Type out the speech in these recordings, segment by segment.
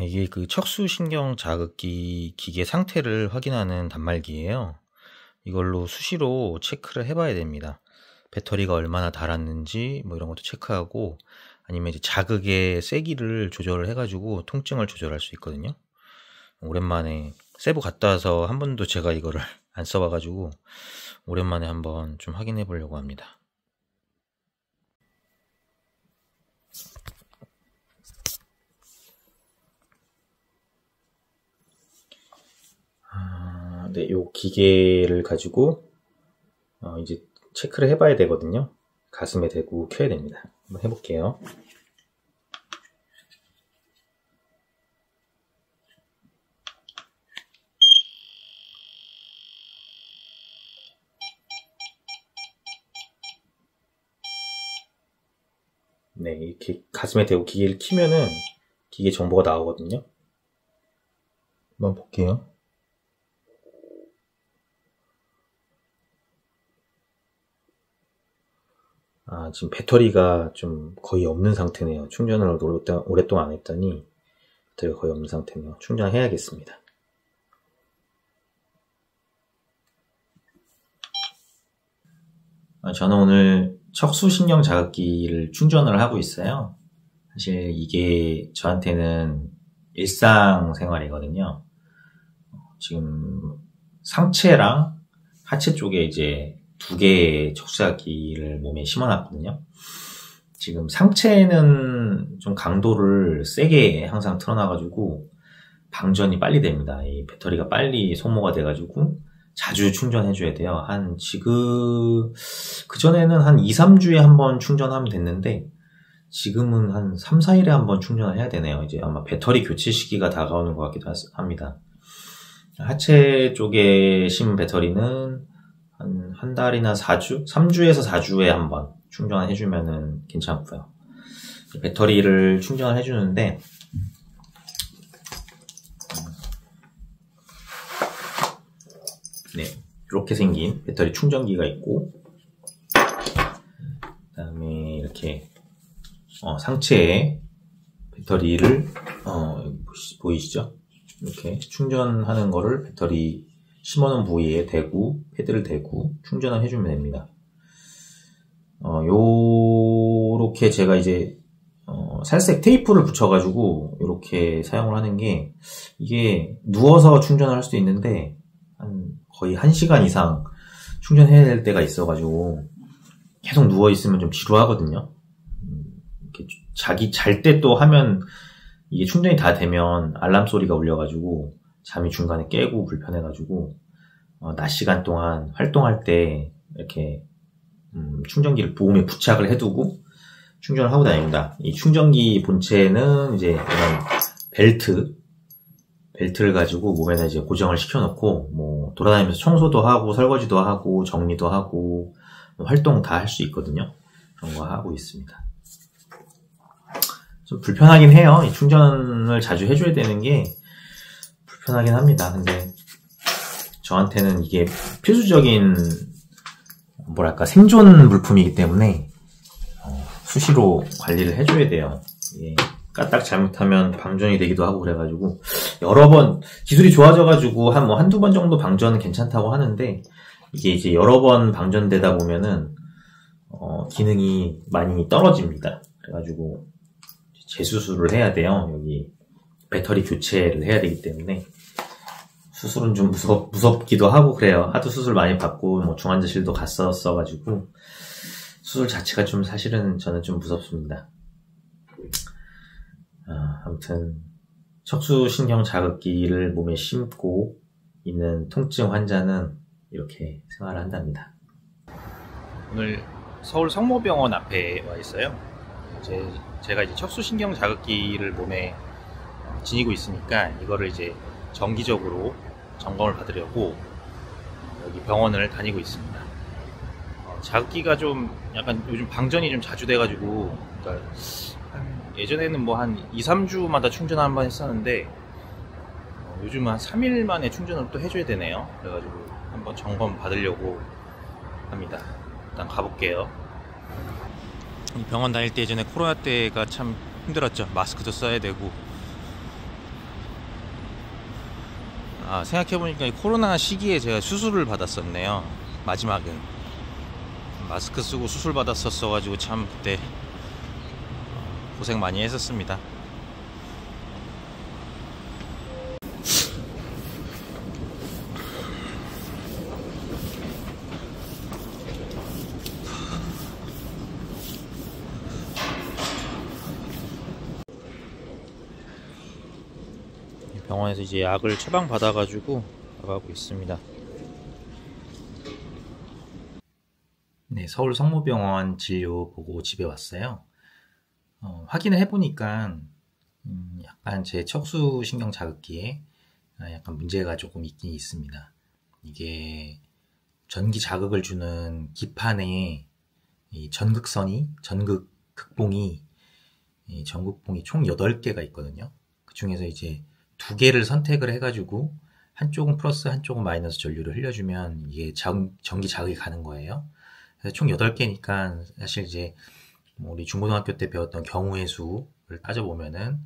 이게 그 척수신경 자극기 기계 상태를 확인하는 단말기예요. 이걸로 수시로 체크를 해봐야 됩니다. 배터리가 얼마나 닳았는지 뭐 이런 것도 체크하고, 아니면 이제 자극의 세기를 조절을 해가지고 통증을 조절할 수 있거든요. 오랜만에 세부 갔다 와서 한 번도 제가 이거를 안 써봐가지고 오랜만에 한번 좀 확인해 보려고 합니다. 네, 요 기계를 가지고 이제 체크를 해봐야 되거든요. 가슴에 대고 켜야 됩니다. 한번 해볼게요. 네, 이렇게 가슴에 대고 기계를 키면은 기계 정보가 나오거든요. 한번 볼게요. 지금 배터리가 좀 거의 없는 상태네요. 충전을 오랫동안 안 했더니 배터리가 거의 없는 상태네요. 충전해야겠습니다. 저는 오늘 척수신경 자극기를 충전을 하고 있어요. 사실 이게 저한테는 일상생활이거든요. 지금 상체랑 하체 쪽에 이제 2개의 척수자극기를 몸에 심어놨거든요. 지금 상체는 좀 강도를 세게 항상 틀어놔가지고 방전이 빨리 됩니다. 이 배터리가 빨리 소모가 돼가지고 자주 충전해줘야 돼요. 그전에는 한 2, 3주에 한 번 충전하면 됐는데 지금은 한 3, 4일에 한 번 충전을 해야 되네요. 이제 아마 배터리 교체 시기가 다가오는 것 같기도 합니다. 하체 쪽에 심은 배터리는 한 달이나 4주? 3주에서 4주에 한 번 충전을 해주면은 괜찮고요. 배터리를 충전을 해주는데, 네, 이렇게 생긴 배터리 충전기가 있고, 그 다음에 이렇게, 상체에 배터리를, 보이시죠? 이렇게 충전하는 거를 배터리 심어놓은 부위에 대고, 패드를 대고 충전을 해주면 됩니다. 요렇게 제가 이제, 살색 테이프를 붙여가지고, 요렇게 사용을 하는 게, 이게 누워서 충전을 할 수도 있는데, 거의 1시간 이상 충전해야 될 때가 있어가지고, 계속 누워있으면 좀 지루하거든요. 이렇게 잘 때 또 하면, 이게 충전이 다 되면 알람 소리가 울려가지고, 잠이 중간에 깨고 불편해가지고 낮 시간 동안 활동할 때 이렇게 충전기를 몸에 부착을 해두고 충전을 하고 다닙니다. 이 충전기 본체는 이제 이런 벨트를 가지고 몸에다 이제 고정을 시켜놓고 뭐 돌아다니면서 청소도 하고 설거지도 하고 정리도 하고 활동 다 할 수 있거든요. 그런 거 하고 있습니다. 좀 불편하긴 해요. 이 충전을 자주 해줘야 되는 게 불편하긴 합니다. 근데 저한테는 이게 필수적인 뭐랄까 생존 물품이기 때문에 수시로 관리를 해줘야 돼요. 이게 까딱 잘못하면 방전이 되기도 하고 그래가지고 여러 번 기술이 좋아져가지고 한두 번 정도 방전은 괜찮다고 하는데 이게 이제 여러 번 방전되다 보면은 기능이 많이 떨어집니다. 그래가지고 재수술을 해야 돼요. 여기 배터리 교체를 해야 되기 때문에 수술은 좀 무섭기도 하고 그래요. 하도 수술 많이 받고 뭐 중환자실도 갔었어가지고 수술 자체가 좀 사실은 저는 좀 무섭습니다. 아무튼 척수신경 자극기를 몸에 심고 있는 통증 환자는 이렇게 생활을 한답니다. 오늘 서울 성모병원 앞에 와 있어요. 제가 이제 척수신경 자극기를 몸에 지니고 있으니까 이거를 이제 정기적으로 점검을 받으려고 여기 병원을 다니고 있습니다. 자극기가 좀 약간 요즘 방전이 좀 자주 돼가지고 그러니까 예전에는 뭐 한 2, 3주마다 충전 한번 했었는데 요즘은 한 3일 만에 충전을 또 해줘야 되네요. 그래가지고 한번 점검 받으려고 합니다. 일단 가볼게요. 병원 다닐 때 예전에 코로나 때가 참 힘들었죠. 마스크도 써야 되고 생각해보니까 이 코로나 시기에 제가 수술을 받았었네요. 마지막에 마스크 쓰고 수술 받았었어가지고 참 그때 고생 많이 했었습니다. 병원에서 이제 약을 처방 받아가지고 나가고 있습니다. 네, 서울 성모병원 진료 보고 집에 왔어요. 확인을 해보니까 약간 제 척수신경 자극기에 약간 문제가 조금 있긴 있습니다. 이게 전기 자극을 주는 기판에 이 전극선이, 전극봉이 총 8개가 있거든요. 그 중에서 이제 2개를 선택을 해가지고 한쪽은 플러스 한쪽은 마이너스 전류를 흘려주면 이게 전기 자극이 가는 거예요. 그래서 총 8개니까 사실 이제 우리 중고등학교 때 배웠던 경우의 수를 따져보면은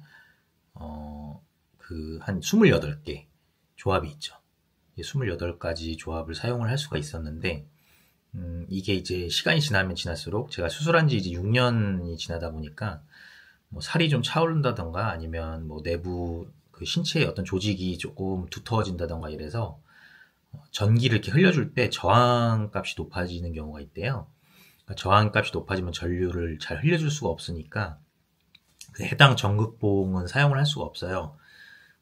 한 28개 조합이 있죠. 28가지 조합을 사용을 할 수가 있었는데 이게 이제 시간이 지나면 지날수록 제가 수술한 지 이제 6년이 지나다 보니까 뭐 살이 좀 차오른다던가 아니면 뭐 내부 그 신체의 어떤 조직이 조금 두터워진다던가 이래서 전기를 이렇게 흘려줄 때 저항값이 높아지는 경우가 있대요. 그러니까 저항값이 높아지면 전류를 잘 흘려줄 수가 없으니까 그 해당 전극봉은 사용을 할 수가 없어요.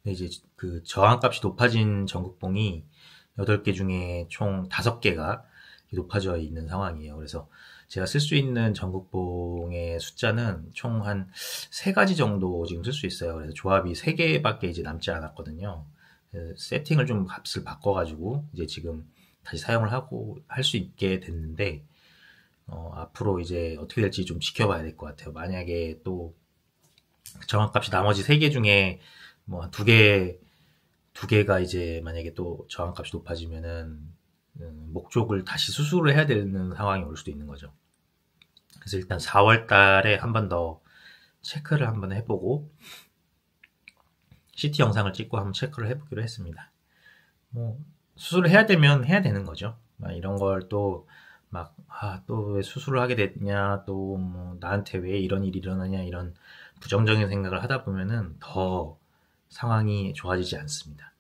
근데 이제 그 저항값이 높아진 전극봉이 8개 중에 총 5개가 높아져 있는 상황이에요. 그래서 제가 쓸 수 있는 전극봉의 숫자는 총 한 3가지 정도 지금 쓸 수 있어요. 그래서 조합이 3개밖에 이제 남지 않았거든요. 세팅을 좀 값을 바꿔가지고 이제 지금 다시 사용을 하고 할 수 있게 됐는데 앞으로 이제 어떻게 될지 좀 지켜봐야 될 것 같아요. 만약에 또 저항값이 나머지 3개 중에 뭐 2개가 이제 만약에 또 저항값이 높아지면은 목 쪽을 다시 수술을 해야 되는 상황이 올 수도 있는 거죠. 그래서 일단 4월 달에 한 번 더 체크를 한번 해보고 CT 영상을 찍고 한번 체크를 해보기로 했습니다. 뭐 수술을 해야 되면 해야 되는 거죠. 이런 걸 또 또 왜 수술을 하게 됐냐, 또 뭐 나한테 왜 이런 일이 일어나냐 이런 부정적인 생각을 하다 보면은 더 상황이 좋아지지 않습니다.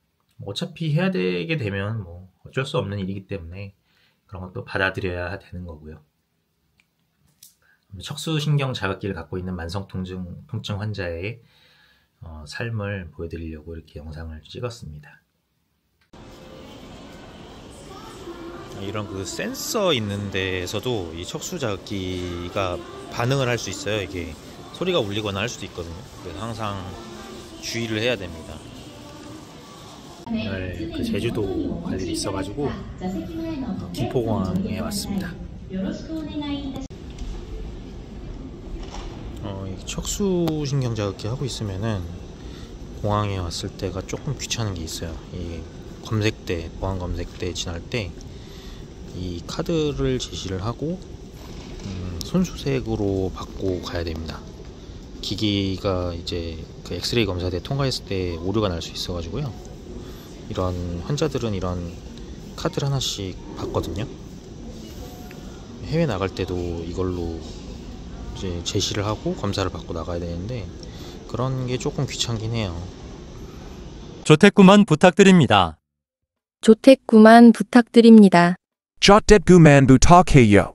어차피 해야 되게 되면 뭐 어쩔 수 없는 일이기 때문에 그런 것도 받아들여야 되는 거고요. 척수신경 자극기를 갖고 있는 만성통증 환자의 삶을 보여드리려고 이렇게 영상을 찍었습니다. 이런 그 센서 있는 데에서도 이 척수 자극기가 반응을 할 수 있어요. 이게 소리가 울리거나 할 수도 있거든요. 그래서 항상 주의를 해야 됩니다. 오늘 그 제주도 갈 일이 있어가지고 김포공항에 왔습니다. 척수신경 자극기 하고 있으면은 공항에 왔을 때가 조금 귀찮은 게 있어요. 이 검색대, 보안 검색대 지날 때 이 카드를 제시를 하고 손수색으로 받고 가야 됩니다. 기기가 이제 그 엑스레이 검사대 통과했을 때 오류가 날 수 있어가지고요. 이런 환자들은 이런 카드를 하나씩 받거든요. 해외 나갈 때도 이걸로 이제 제시를 하고 검사를 받고 나가야 되는데 그런 게 조금 귀찮긴 해요. 조택구만 부탁드립니다. 조택구만 부탁드립니다. Jottetguman butakheyo.